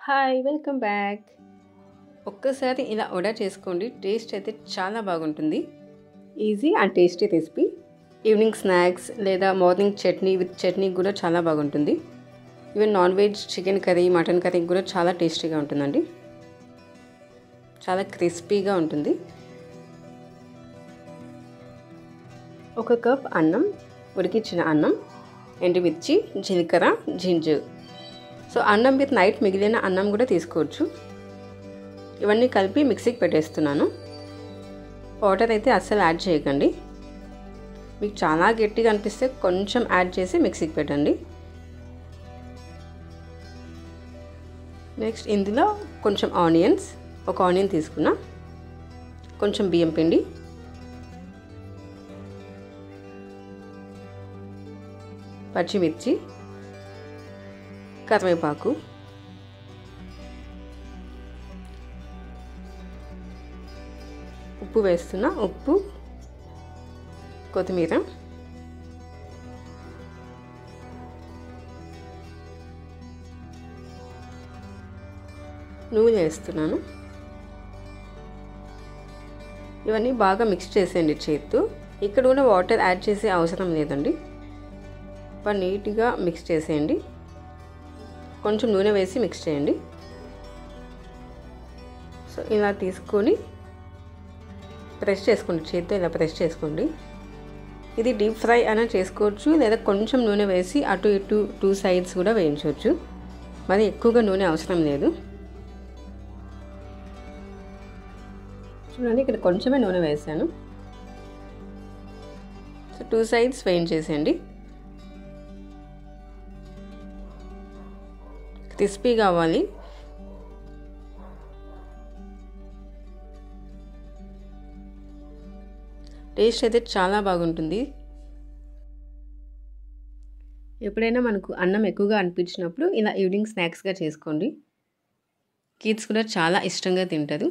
Hi welcome back. ఒక్కసారి ఇలా order చేసుకోండి, టేస్ట్ అయితే చాలా బాగుంటుంది. Easy and tasty recipe. Evening snacks లేదా మార్నింగ్ చట్నీ విత్ చట్నీ కూడా చాలా బాగుంటుంది. Even non veg chicken curry mutton curry కూడా చాలా టేస్టీగా ఉంటుందండి. చాలా క్రిస్పీగా ఉంటుంది. ఒక కప్ అన్నం, ఉడికించిన అన్నం, ఎండుమిర్చి, జీలకర్ర, జింజర్. సో అన్నం విత్ నైట్ మిగిలిన అన్నం కూడా తీసుకోవచ్చు. ఇవన్నీ కలిపి మిక్సీకి పెట్టేస్తున్నాను. వాటర్ అయితే అస్సలు యాడ్ చేయకండి. మీకు చాలా గట్టిగా అనిపిస్తే కొంచెం యాడ్ చేసి మిక్సీకి పెట్టండి. నెక్స్ట్ ఇందులో కొంచెం ఆనియన్స్, ఒక ఆనియన్ తీసుకున్నా, కొంచెం బియ్యం పిండి, పచ్చిమిర్చి, కరివేపాకు, ఉప్పు వేస్తున్నా, ఉప్పు, కొత్తిమీర, నూనె వేస్తున్నాను. ఇవన్నీ బాగా మిక్స్ చేసేయండి చేత్తో. ఇక్కడ కూడా వాటర్ యాడ్ చేసే అవసరం లేదండి. బాగా నీట్గా మిక్స్ చేసేయండి. కొంచెం నూనె వేసి మిక్స్ చేయండి. సో ఇలా తీసుకొని ప్రెస్ చేసుకోండి, చేతితో ఇలా ప్రెస్ చేసుకోండి. ఇది డీప్ ఫ్రై అయినా చేసుకోవచ్చు, లేదా కొంచెం నూనె వేసి అటు ఇటు 2 సైడ్స్ కూడా వేయించవచ్చు. మరి ఎక్కువగా నూనె అవసరం లేదు. చూడండి, ఇక్కడ కొంచెమే నూనె వేసాను. సో 2 సైడ్స్ వేయించేసేయండి. క్రిస్పీ కావాలి. టేస్ట్ అయితే చాలా బాగుంటుంది. ఎప్పుడైనా మనకు అన్నం ఎక్కువగా అనిపించినప్పుడు ఇలా ఈవినింగ్ స్నాక్స్గా చేసుకోండి. కిడ్స్ కూడా చాలా ఇష్టంగా తింటారు.